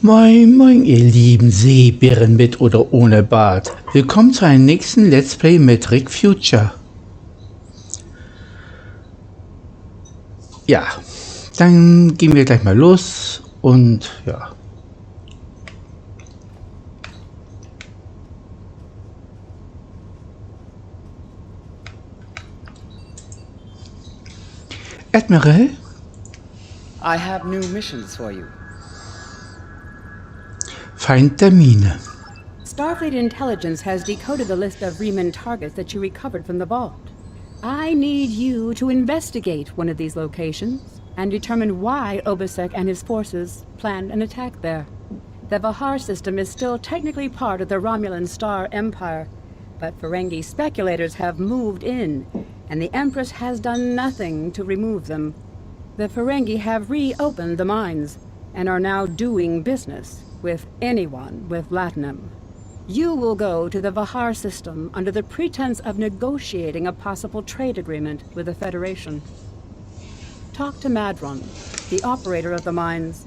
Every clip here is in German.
Moin, moin, ihr lieben Seebären mit oder ohne Bart. Willkommen zu einem nächsten Let's Play mit Rick Future. Ja, dann gehen wir gleich mal los und ja. Admiral? I have new missions for you. Feind der Mine. Starfleet Intelligence has decoded the list of Riemann targets that you recovered from the vault. I need you to investigate one of these locations and determine why Obisek and his forces planned an attack there. The Vahar system is still technically part of the Romulan Star Empire, but Ferengi speculators have moved in, and the Empress has done nothing to remove them. The Ferengi have reopened the mines and are now doing business with anyone with Latinum. You will go to the Vahar system under the pretense of negotiating a possible trade agreement with the Federation. Talk to Madron, the operator of the mines.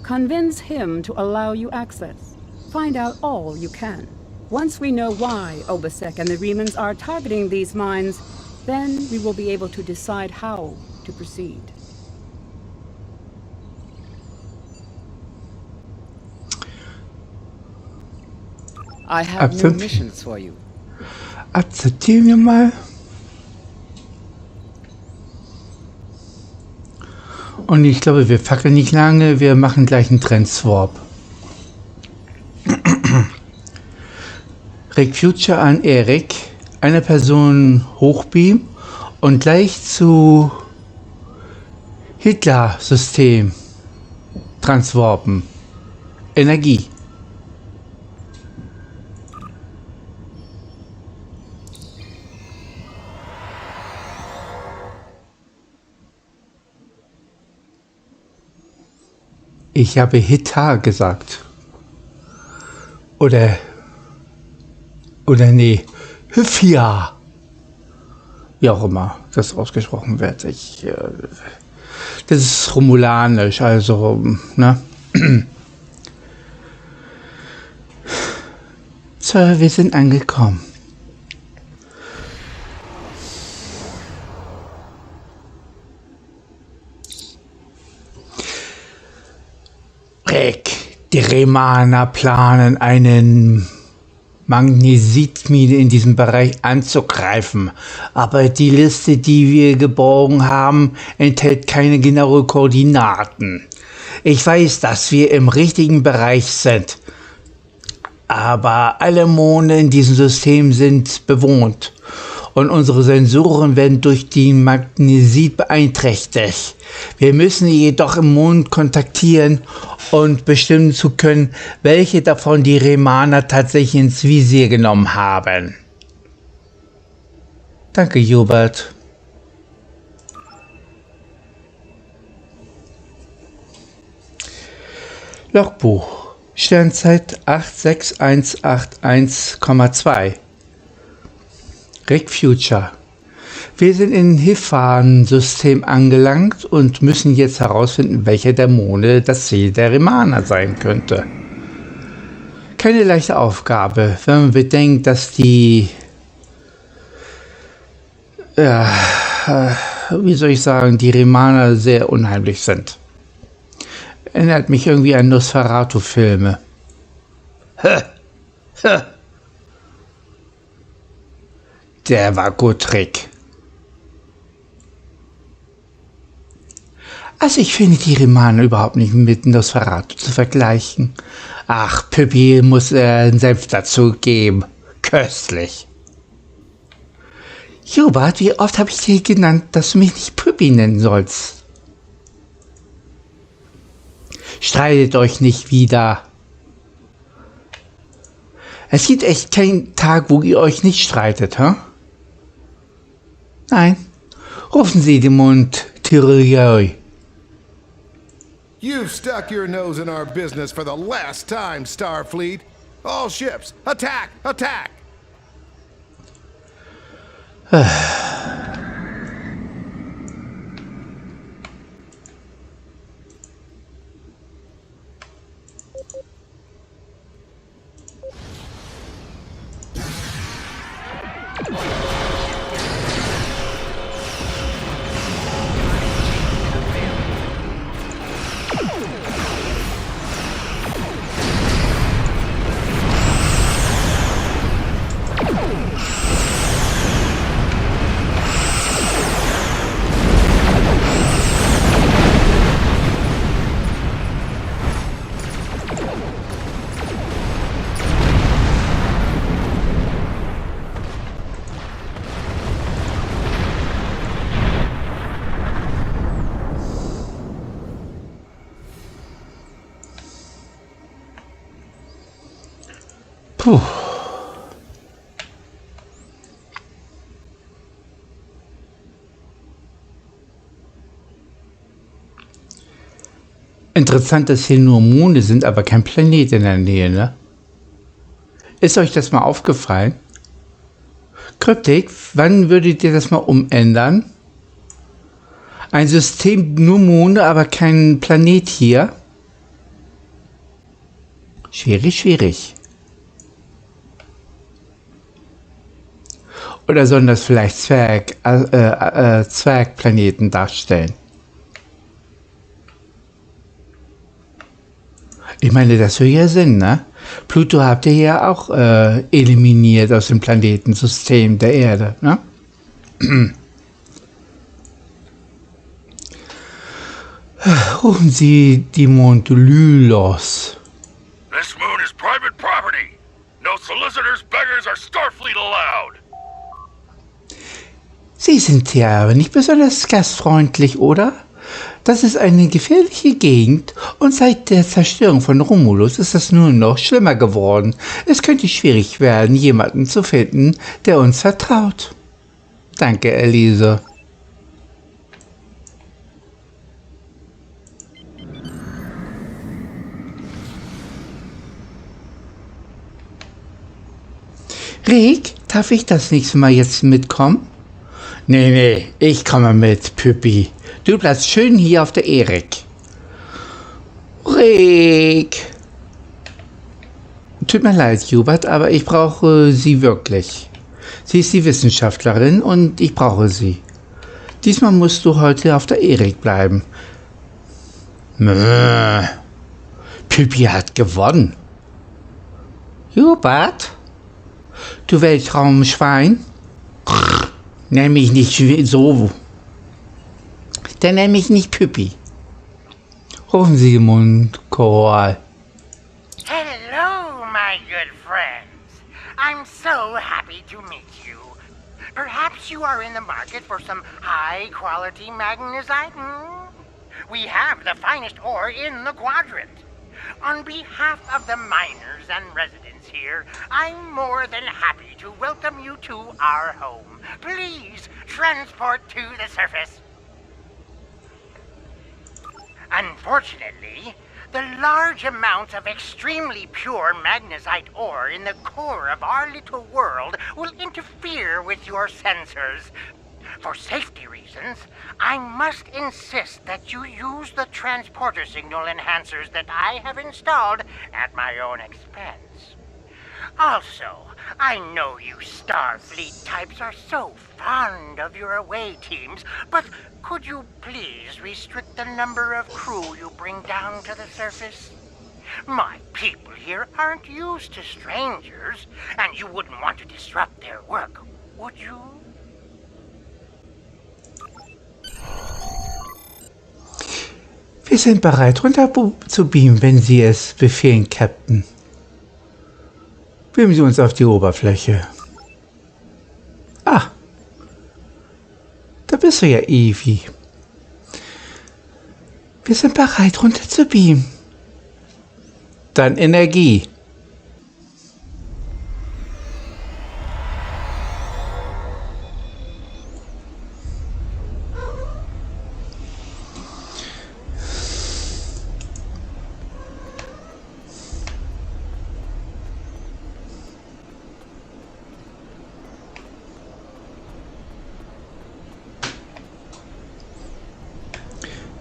Convince him to allow you access. Find out all you can. Once we know why Obisek and the Riemans are targeting these mines, then we will be able to decide how to proceed. I have new missions for you. Akzeptieren wir mal. Und ich glaube, wir fackeln nicht lange, wir machen gleich einen Trendswap. Rick Future an Erik, eine Person hochbeam und gleich zu Hitler-System transwarpen. Energie. Ich habe Hitler gesagt. Oder nee, Hyphia. Wie auch immer das ausgesprochen wird. Das ist romulanisch, also, ne? So, wir sind angekommen. Die Remaner planen, einen Magnesitmine in diesem Bereich anzugreifen. Aber die Liste, die wir geborgen haben, enthält keine genauen Koordinaten. Ich weiß, dass wir im richtigen Bereich sind. Aber alle Monde in diesem System sind bewohnt. Und unsere Sensoren werden durch die Magnesit beeinträchtigt. Wir müssen jedoch im Mond kontaktieren und bestimmen zu können, welche davon die Remaner tatsächlich ins Visier genommen haben. Danke, Hubert. Logbuch. Sternzeit 86181,2. Rick Future. Wir sind in Hifan-System angelangt und müssen jetzt herausfinden, welcher der Monde das Ziel der Remaner sein könnte. Keine leichte Aufgabe, wenn man bedenkt, dass die, wie soll ich sagen, die Remaner sehr unheimlich sind. Erinnert mich irgendwie an Nosferatu-Filme. Der war gut, Rick. Also ich finde die Remaner überhaupt nicht mit Nosferatu zu vergleichen. Ach, Pippi muss einen Senf dazu geben. Köstlich. Hubert, wie oft habe ich dir genannt, dass du mich nicht Pippi nennen sollst? Streitet euch nicht wieder. Es gibt echt keinen Tag, wo ihr euch nicht streitet, hä? Nein. Rufen Sie den Mund Tyrolioi. You've stuck your nose in our business for the last time, Starfleet. All ships, attack! Attack! Puh. Interessant, dass hier nur Monde sind, aber kein Planet in der Nähe, ne? Ist euch das mal aufgefallen? Kryptik, wann würdet ihr das mal umändern? Ein System, nur Monde, aber kein Planet hier? Schwierig, schwierig. Oder sollen das vielleicht Zwergplaneten darstellen? Ich meine, das wäre ja Sinn, ne? Pluto habt ihr ja auch eliminiert aus dem Planetensystem der Erde, ne? Rufen Sie die Mondolylos. This moon is private property. No solicitors, beggars, or Starfleet allowed. Sie sind ja aber nicht besonders gastfreundlich, oder? Das ist eine gefährliche Gegend und seit der Zerstörung von Romulus ist das nur noch schlimmer geworden. Es könnte schwierig werden, jemanden zu finden, der uns vertraut. Danke, Elise. Rick, darf ich das nächste Mal jetzt mitkommen? Nee, ich komme mit, Püppi. Du bleibst schön hier auf der Erik. Rick! Tut mir leid, Hubert, aber ich brauche sie wirklich. Sie ist die Wissenschaftlerin und ich brauche sie. Diesmal musst du heute auf der Erik bleiben. Püppi hat gewonnen. Hubert? Du Weltraumschwein? Nenn mich nicht so. Dann nenn mich nicht Püppi. Rufen Sie Mundkoral. Hello, my good friends. I'm so happy to meet you. Perhaps you are in the market for some high-quality magnesite? We have the finest ore in the quadrant. On behalf of the miners and residents here, I'm more than happy to welcome you to our home. Please transport to the surface. Unfortunately, the large amounts of extremely pure magnesite ore in the core of our little world will interfere with your sensors. For safety reasons, I must insist that you use the transporter signal enhancers that I have installed at my own expense. Also, I know you Starfleet types are so fond of your away teams, but could you please restrict the number of crew you bring down to the surface? My people here aren't used to strangers, and you wouldn't want to disrupt their work, would you? Wir sind bereit, runter zu beamen, wenn Sie es befehlen, Captain. Beamen Sie uns auf die Oberfläche. Ah, da bist du ja, Evie. Wir sind bereit, runter zu beamen. Dann Energie.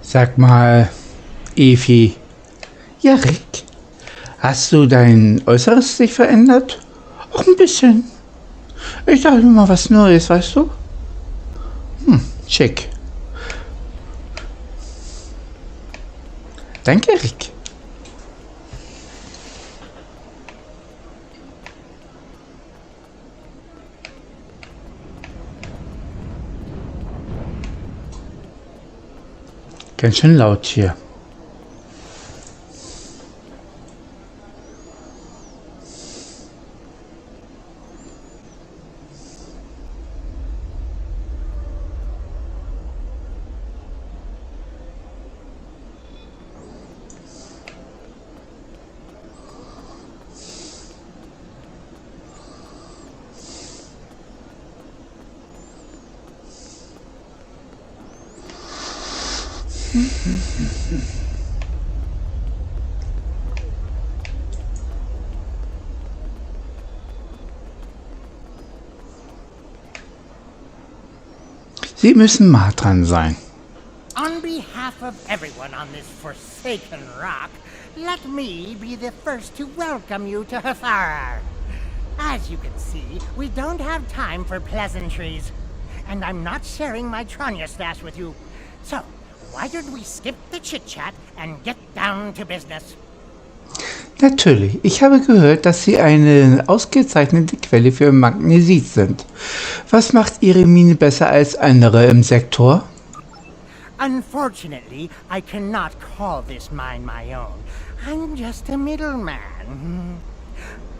Sag mal, Evie. Ja, Rick. Hast du dein Äußeres sich verändert? Auch ein bisschen. Ich dachte mal was Neues, weißt du? Schick. Danke, Rick. Ganz schön laut hier. Sie müssen nah dran sein. On behalf of everyone on this forsaken rock, let me be the first to welcome you to Hathara. As you can see, we don't have time for pleasantries. And I'm not sharing my Tranya stash with you. So, why don't we skip the chit-chat and get down to business? Natürlich. Ich habe gehört, dass Sie eine ausgezeichnete Quelle für Magnesit sind. Was macht Ihre Mine besser als andere im Sektor? Unfortunately, I cannot call this mine my own. I'm just a middleman.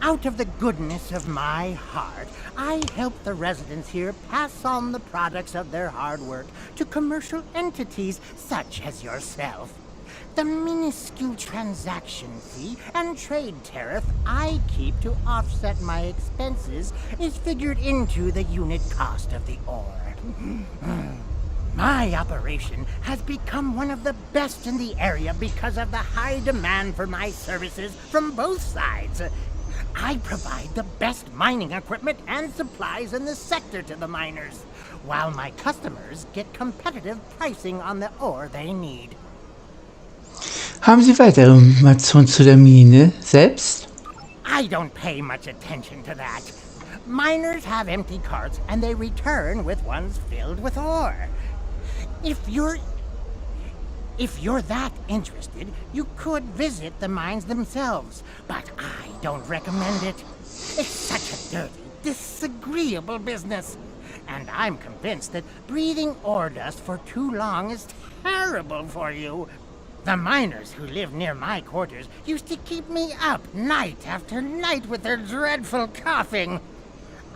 Out of the goodness of my heart, I help the residents here pass on the products of their hard work to commercial entities such as yourself. The minuscule transaction fee and trade tariff I keep to offset my expenses is figured into the unit cost of the ore. My operation has become one of the best in the area because of the high demand for my services from both sides. I provide the best mining equipment and supplies in the sector to the miners, while my customers get competitive pricing on the ore they need. Haben Sie weitere Informationen zu der Mine selbst? I don't pay much attention to that. Miners have empty carts and they return with ones filled with ore. If you're that interested, you could visit the mines themselves, but I don't recommend it. It's such a dirty, disagreeable business. And I'm convinced that breathing ore dust for too long is terrible for you. The miners who live near my quarters used to keep me up night after night with their dreadful coughing.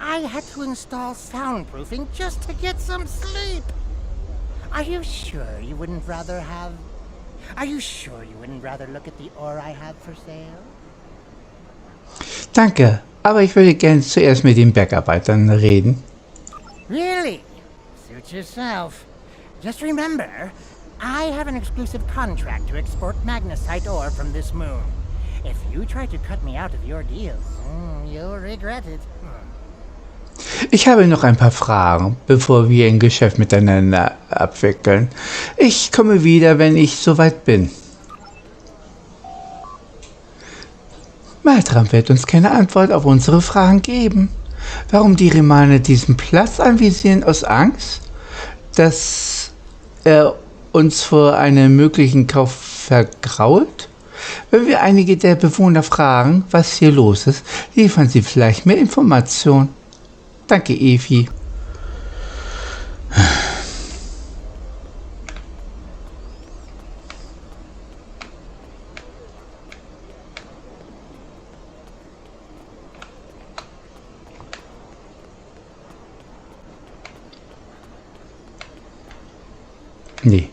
I had to install soundproofing just to get some sleep. Are you sure you wouldn't rather look at the ore I have for sale? Danke, aber ich würde gerne zuerst mit den Bergarbeitern reden. Really? Suit yourself. Just remember, I have an exclusive contract to export magnesite ore from this moon. If you try to cut me out of your deals, you'll regret it. Ich habe noch ein paar Fragen, bevor wir ein Geschäft miteinander abwickeln. Ich komme wieder, wenn ich soweit bin. Maltram wird uns keine Antwort auf unsere Fragen geben. Warum die Remaner diesen Platz anvisieren aus Angst, dass er uns vor einem möglichen Kauf vergrault? Wenn wir einige der Bewohner fragen, was hier los ist, liefern sie vielleicht mehr Informationen. Danke, Evi. Nee.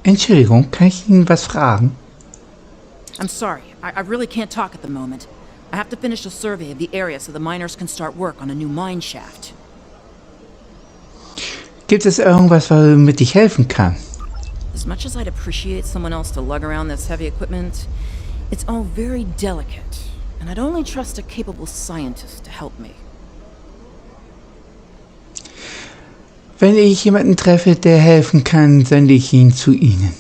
Entschuldigung, kann ich Ihnen was fragen? I'm sorry, I really can't talk at the moment. I have to finish a survey of the area so the miners can start work on a new mine shaft. Gibt es irgendwas, womit ich helfen kann? As much as I'd appreciate someone else to lug around this heavy equipment, it's all very delicate, and I'd only trust a capable scientist to help me. Wenn ich jemanden treffe, der helfen kann, sende ich ihn zu Ihnen.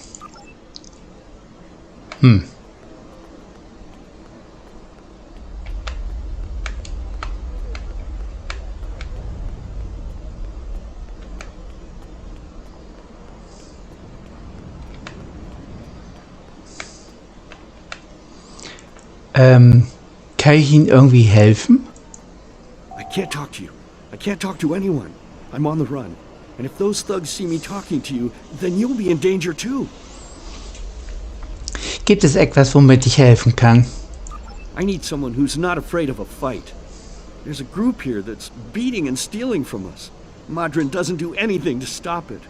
Kann ich Ihnen irgendwie helfen? I can't talk to you. I can't talk to anyone. I'm on the run. And if those thugs see me talking to you, then you'll be in danger too. Gibt es etwas, womit ich helfen kann? I need someone who's not afraid of a fight. There's a group here that's beating and stealing from us. Madrin doesn't do anything to stop it.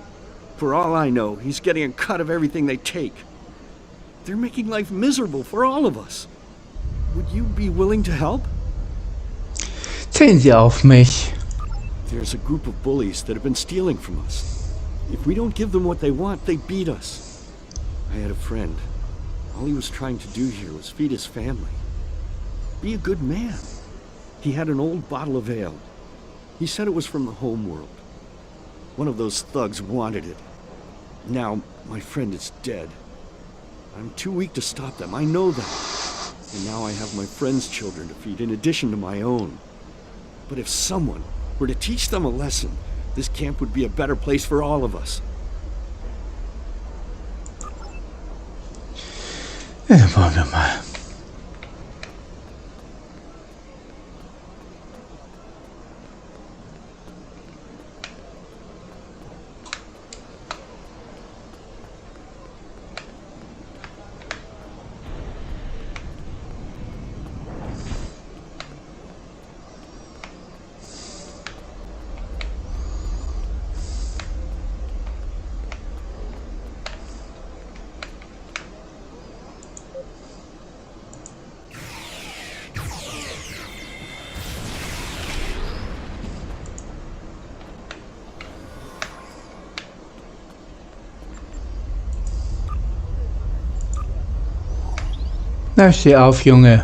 For all I know, he's getting a cut of everything they take. They're making life miserable for all of us. Would you be willing to help? Zählen Sie auf mich. There's a group of bullies that have been stealing from us. If we don't give them what they want, they beat us. I had a friend. All he was trying to do here was feed his family. Be a good man. He had an old bottle of ale. He said it was from the home world. One of those thugs wanted it. Now, my friend is dead. I'm too weak to stop them, I know that. And now I have my friend's children to feed in addition to my own. But if someone were to teach them a lesson, this camp would be a better place for all of us. Wollen wir mal. Na, steh auf, Junge.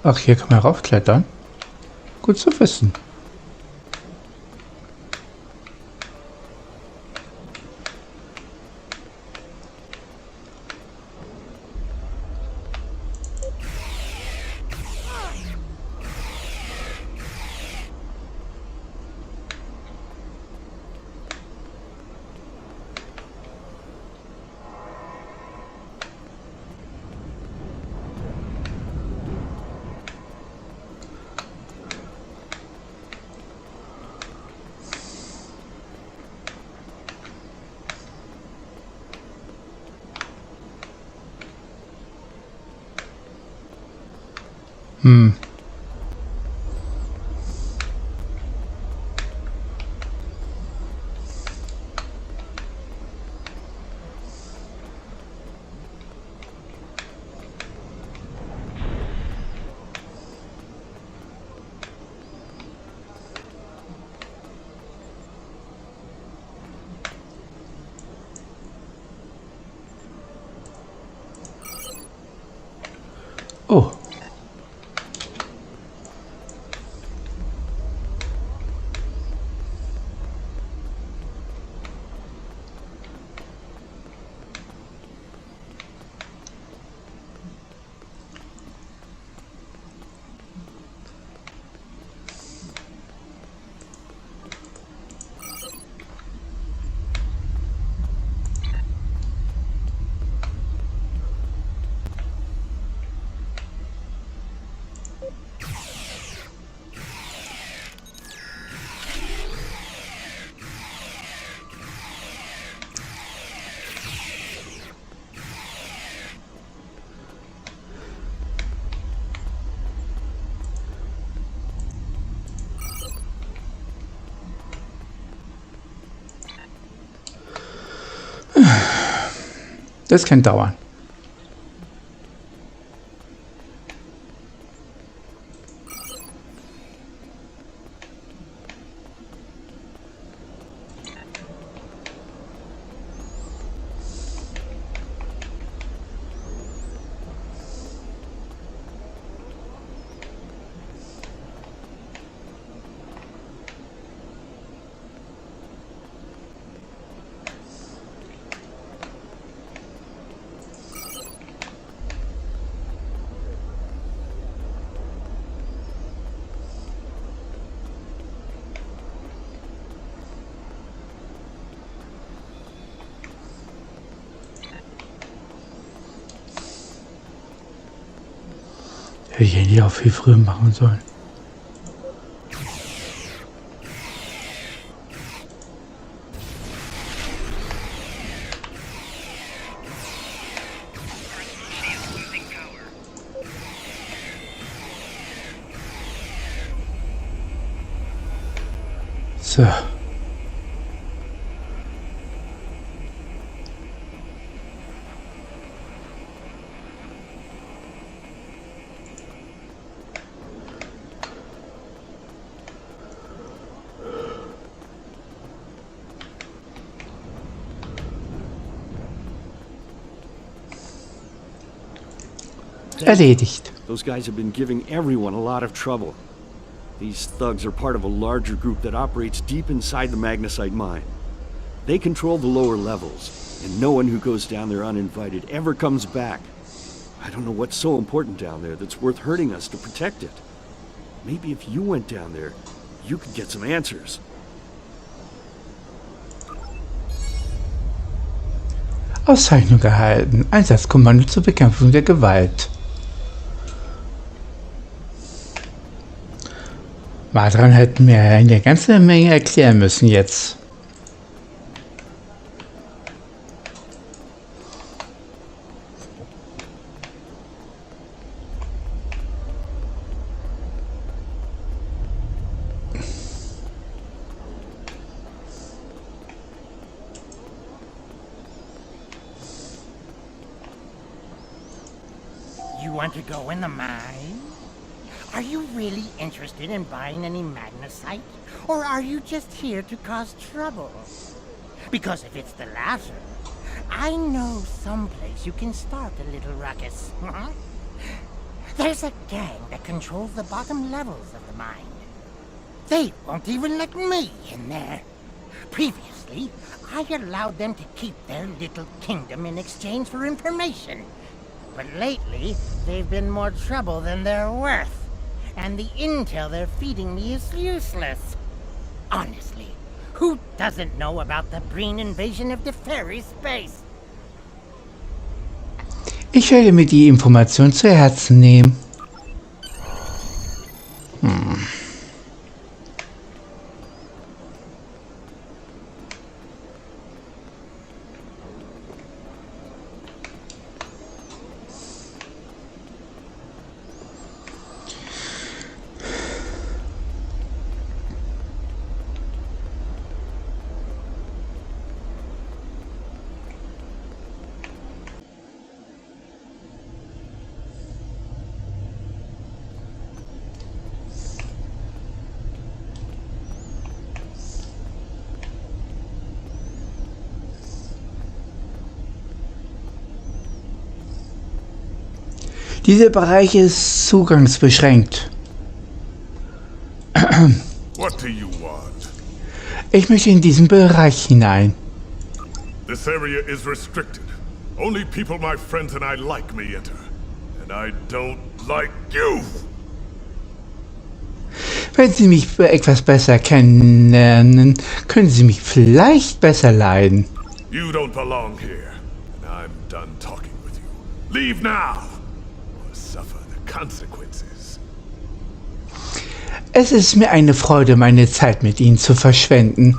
Ach, hier kann man raufklettern. Gut zu wissen. Oh. Das kann dauern. Hätte ich eigentlich auch viel früher machen sollen. So. Erledigt. Those guys have been giving everyone a lot of trouble. These thugs are part of a larger group that operates deep inside the magnesite mine. They control the lower levels, and no one who goes down there uninvited ever comes back. I don't know what's so important down there that's worth hurting us to protect it. Maybe if you went down there, you could get some answers. Auszeichnung erhalten. Einsatzkommando zur Bekämpfung der Gewalt. Madran hätten mir eine ganze Menge erklären müssen jetzt. You want to go in the mine? Are you really interested in buying any magnesite? Or are you just here to cause trouble? Because if it's the latter, I know someplace you can start a little ruckus. There's a gang that controls the bottom levels of the mine. They won't even let me in there. Previously, I allowed them to keep their little kingdom in exchange for information. But lately, they've been more trouble than they're worth. And the intel they're feeding me is useless. Honestly, who doesn't know about the Breen invasion of the fairy space? Ich werde mir die Information zu Herzen nehmen. Dieser Bereich ist zugangsbeschränkt. What do you want? Ich möchte in diesen Bereich hinein. This area is restricted. Only people my friends and I like may enter. And I don't like you! Wenn Sie mich etwas besser kennenlernen, können Sie mich vielleicht besser leiden. You don't belong here. And I'm done talking with you. Leave now! Or suffer the consequences. Es ist mir eine Freude, meine Zeit mit Ihnen zu verschwenden.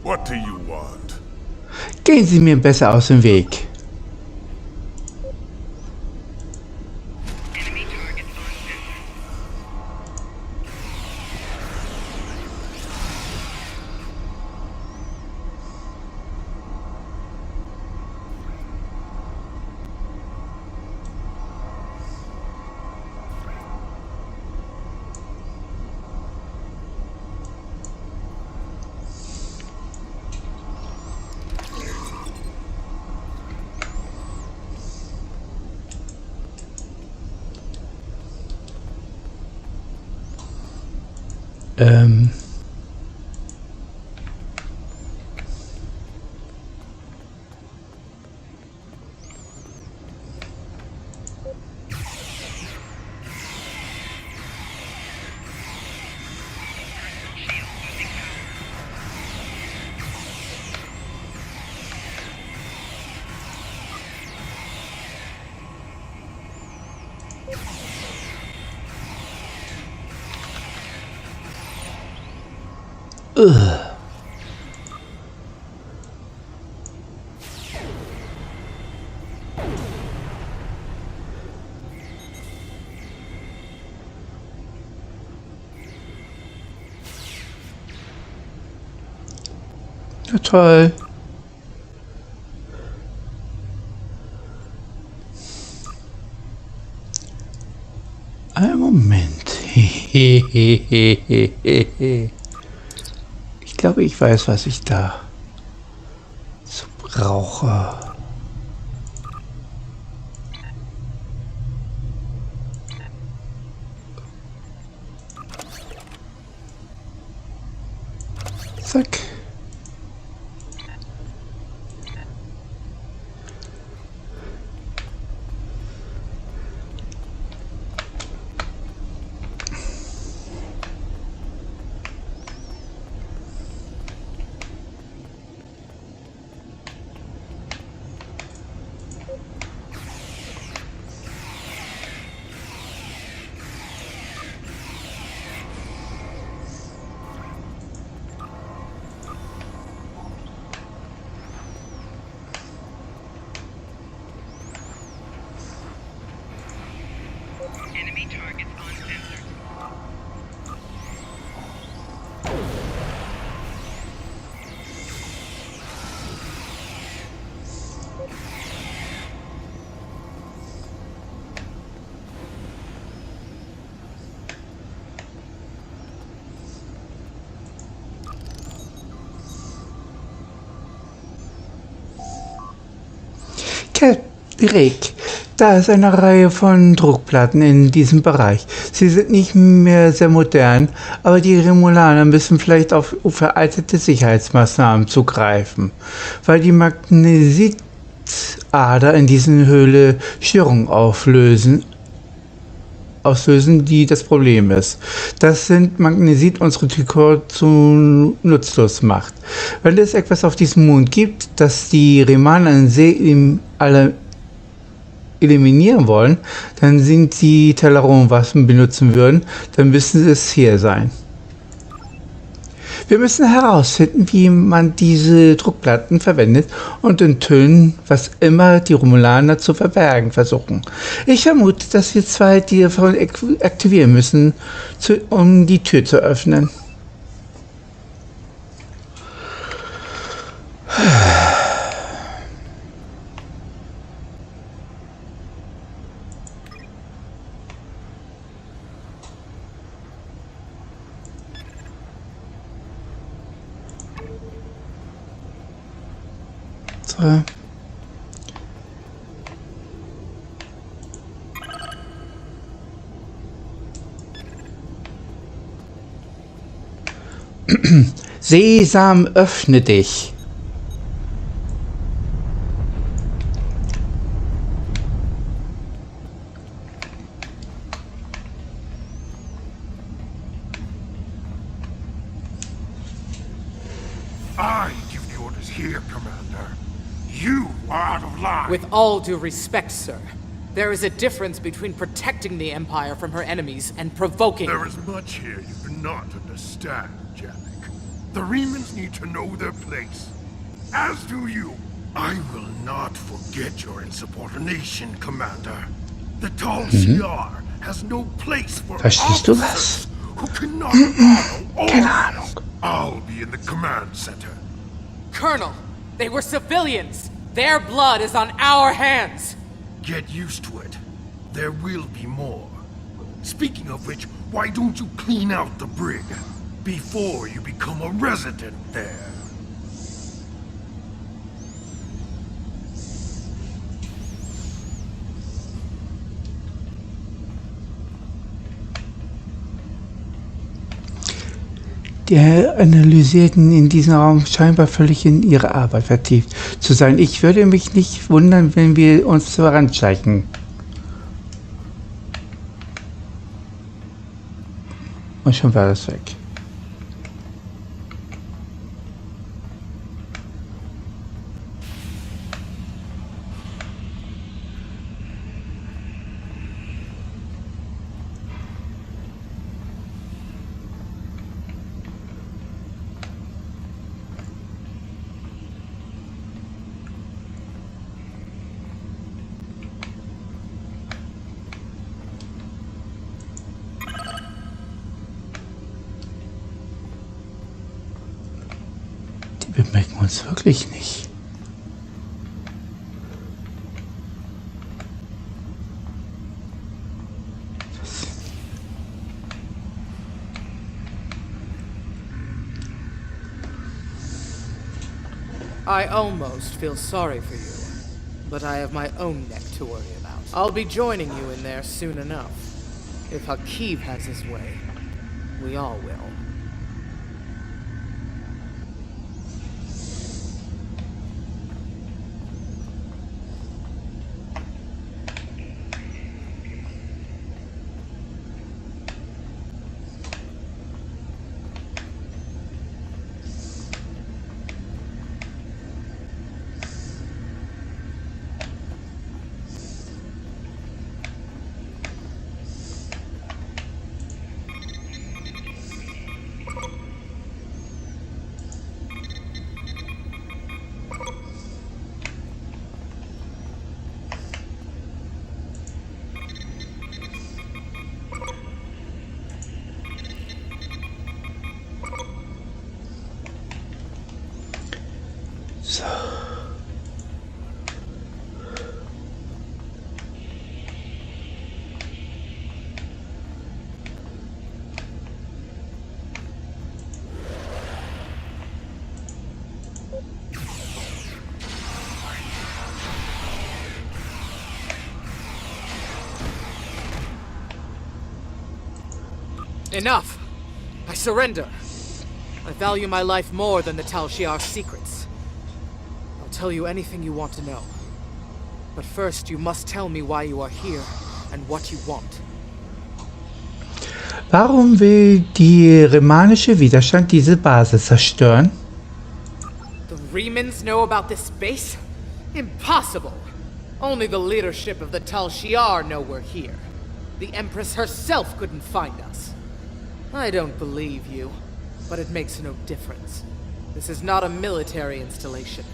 What do you want? Gehen Sie mir besser aus dem Weg. Ja, toll. Einen Moment. Ich glaube, ich weiß, was ich da so brauche. Zack. Rick, da ist eine Reihe von Druckplatten in diesem Bereich. Sie sind nicht mehr sehr modern, aber die Romulaner müssen vielleicht auf veraltete Sicherheitsmaßnahmen zugreifen, weil die Magnetitader in diesen Höhle Störungen auslösen, die das Problem ist. Das sind Magnesit unsere Tykor zu nutzlos macht. Wenn es etwas auf diesem Mond gibt, das die Remaner alle eliminieren wollen, dann sind die Teleron-Waffen benutzen würden, dann müssen es hier sein. Wir müssen herausfinden, wie man diese Druckplatten verwendet und enthüllen, was immer die Romulaner zu verbergen versuchen. Ich vermute, dass wir zwei die davon aktivieren müssen, um die Tür zu öffnen. unsere... Sesam, öffne dich. I give the orders here, Commander. You are out of line. With all due respect, sir, there is a difference between protecting the Empire from her enemies and provoking... There is much here you do not understand, Janek. The Remans need to know their place. As do you. I will not forget your insubordination, Commander. The Tal Shiar has no place for Verstehst du was? officers who cannot follow Keine orders. Ahnung. I'll be in the command center. Colonel, they were civilians. Their blood is on our hands. Get used to it. There will be more. Speaking of which, why don't you clean out the brig before you become a resident there? Die Analysierten in diesem Raum scheinbar völlig in ihre Arbeit vertieft zu sein. Ich würde mich nicht wundern, wenn wir uns voranschreiten. Und schon war das weg. Wir merken uns wirklich nicht. I almost feel sorry for you, but I have my own neck to worry about. I'll be joining you in there soon enough. If Hakiv has his way, we all will. So. Enough! I surrender. I value my life more than the Tal Shiar's secrets. I'll tell you anything you want to know. But first, you must tell me why you are here and what you want. Warum will die remanische Widerstand diese Basis zerstören? The Remans know about this base? Impossible! Only the leadership of the Tal Shiar know we're here. The Empress herself couldn't find us. I don't believe you, but it makes no difference. This is not a military installation.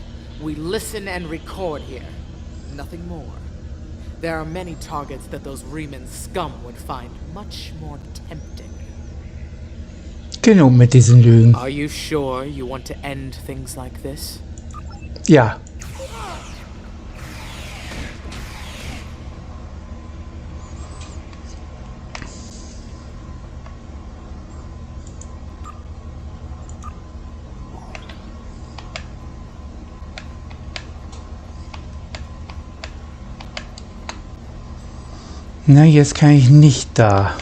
We listen and record here. Nothing more. There are many targets that those Reman scum would find much more tempting. Genug mit diesen Lügen. Are you sure you want to end things like this? Ja. Na, jetzt kann ich nicht da.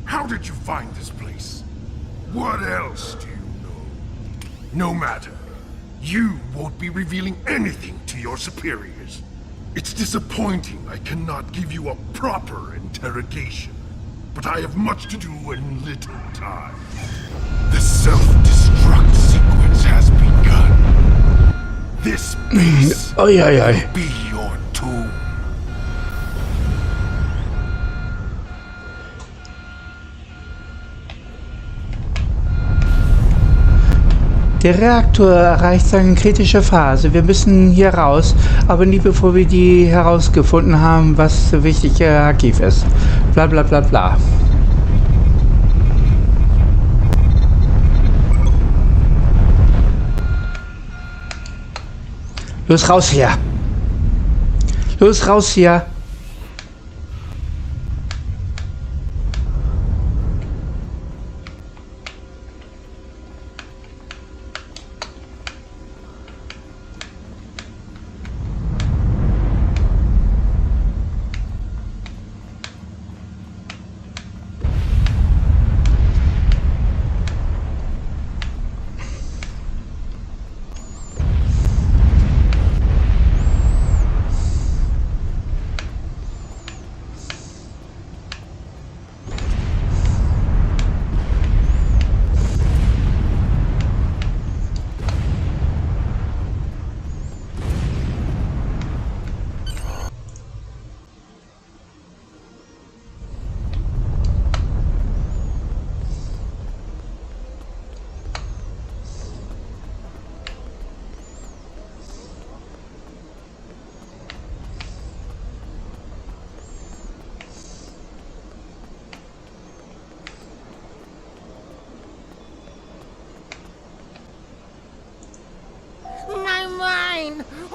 How did you find this place? What else do you know? No matter. You won't be revealing anything to your superiors. It's disappointing I cannot give you a proper interrogation, but I have much to do in little time. The self-destruct sequence has begun. This base will be your tomb. Der Reaktor erreicht seine kritische Phase. Wir müssen hier raus, aber nicht bevor wir die herausgefunden haben, was wichtiger Archiv ist. Bla bla bla bla. Los raus hier! Los raus hier!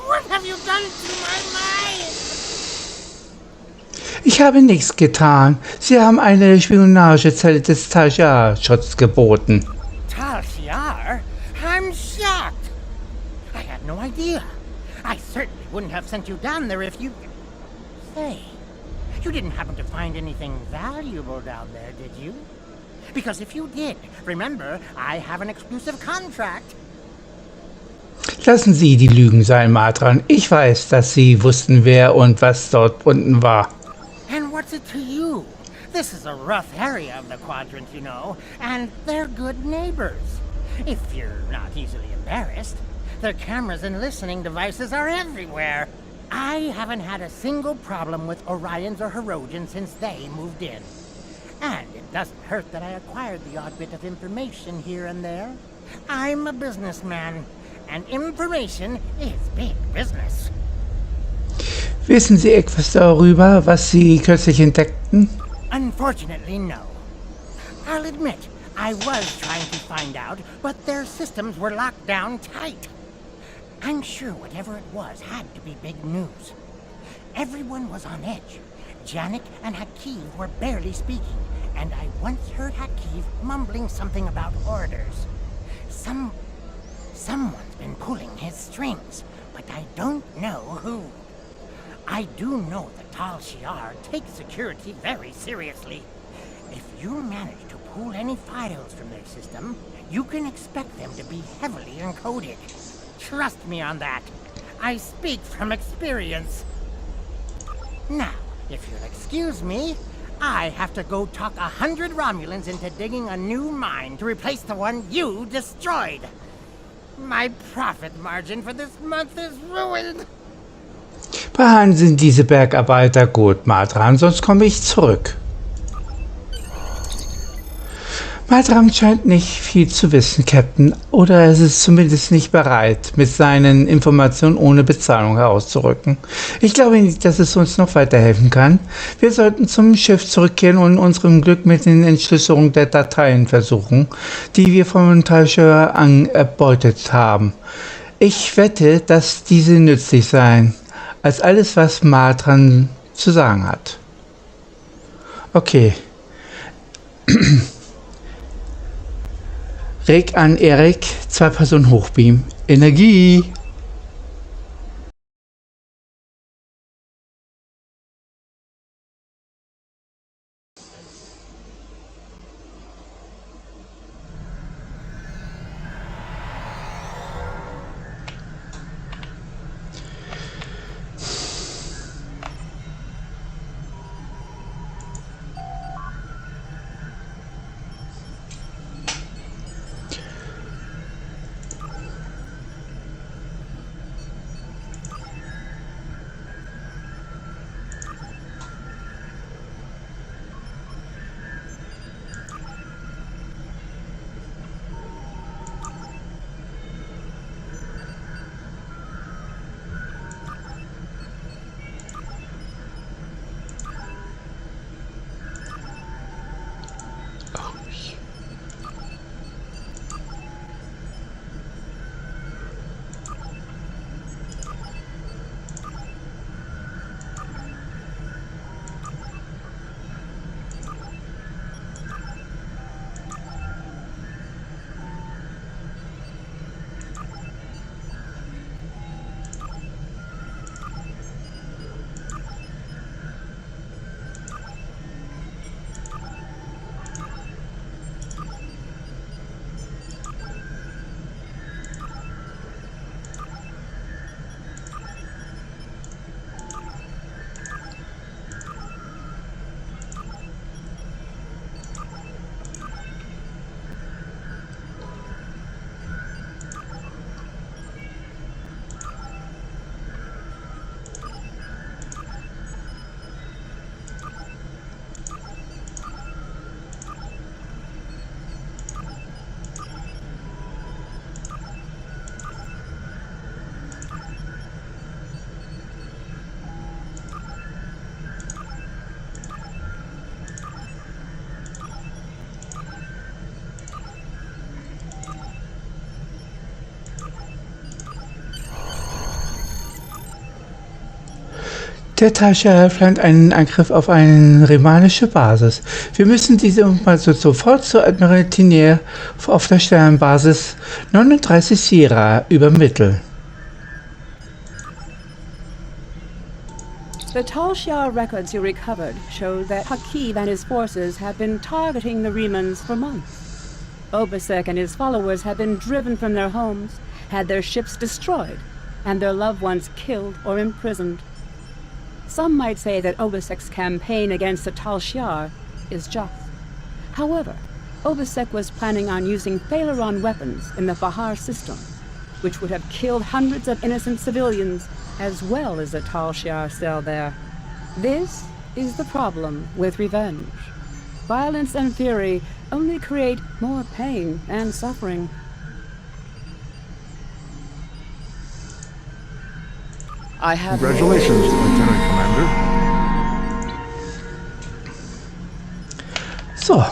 What have you done to my mind? Ich habe nichts getan. Sie haben eine Spionagezelle des Tal Shiar-Schutz geboten. Tal Shiar? I'm shocked. I had no idea. I certainly wouldn't have sent you down there if you... Say, you didn't happen to find anything valuable down there, did you? Because if you did, remember, I have an exclusive contract. Lassen Sie die Lügen sein, Matran. Ich weiß, dass Sie wussten, wer und was dort unten war. And what's it to you? This is a rough area of the quadrant, you know, and they're good neighbors. If you're not easily embarrassed, their cameras and listening devices are everywhere. I haven't had a single problem with Orions or Herodians since they moved in. And it doesn't hurt that I acquired the odd bit of information here and there. I'm a businessman, and information is big business. Wissen Sie etwas darüber, was Sie kürzlich entdeckten? Unfortunately, no. I'll admit, I was trying to find out, but their systems were locked down tight. I'm sure whatever it was had to be big news. Everyone was on edge. Janek and Hakiv were barely speaking, and I once heard Hakiv mumbling something about orders. Someone's been pulling his strings, but I don't know who. I do know the Tal Shiar takes security very seriously. If you manage to pull any files from their system, you can expect them to be heavily encoded. Trust me on that. I speak from experience. Now, if you'll excuse me, I have to go talk 100 Romulans into digging a new mine to replace the one you destroyed. My profit margin for this month is ruined. Behandeln diese Bergarbeiter gut, Madran, sonst komme ich zurück. Madran scheint nicht viel zu wissen, Captain, oder er ist zumindest nicht bereit, mit seinen Informationen ohne Bezahlung herauszurücken. Ich glaube nicht, dass es uns noch weiterhelfen kann. Wir sollten zum Schiff zurückkehren und unserem Glück mit den Entschlüsselungen der Dateien versuchen, die wir von Talshar erbeutet haben. Ich wette, dass diese nützlich sein, als alles, was Madran zu sagen hat. Okay. Reg an Erik, 2 Personen hochbeam. Energie! Der Talshar plant einen Angriff auf eine remanische Basis. Wir müssen diese Information sofort zur Admiraltinier auf der Sternbasis 39 Sierra übermitteln. The Talshar records you recovered show that Hakiv and his forces have been targeting the Remans for months. Obasek and his followers have been driven from their homes, had their ships destroyed, and their loved ones killed or imprisoned. Some might say that Obasek's campaign against the Talshar is just. However, Obasek was planning on using Phaleron weapons in the Fahar system, which would have killed hundreds of innocent civilians as well as the Talshar cell there. This is the problem with revenge. Violence and fury only create more pain and suffering. I have... Congratulations, Lieutenant Commander. So.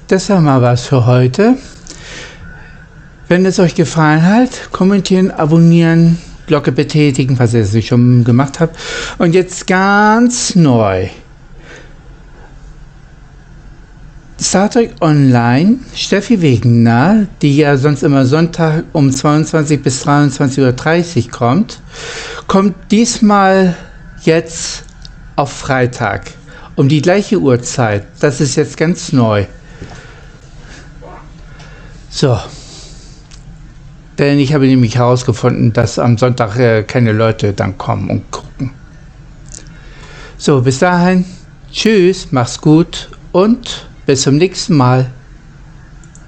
das war mal was für heute. Wenn es euch gefallen hat, kommentieren, abonnieren, Glocke betätigen, falls ihr es nicht schon gemacht habt. Und jetzt ganz neu. Star Trek Online, Steffi Wegener, die ja sonst immer Sonntag um 22 bis 23:30 Uhr kommt diesmal jetzt auf Freitag um die gleiche Uhrzeit. Das ist jetzt ganz neu. So. Denn ich habe nämlich herausgefunden, dass am Sonntag keine Leute dann kommen und gucken. So, bis dahin. Tschüss, mach's gut und bis zum nächsten Mal.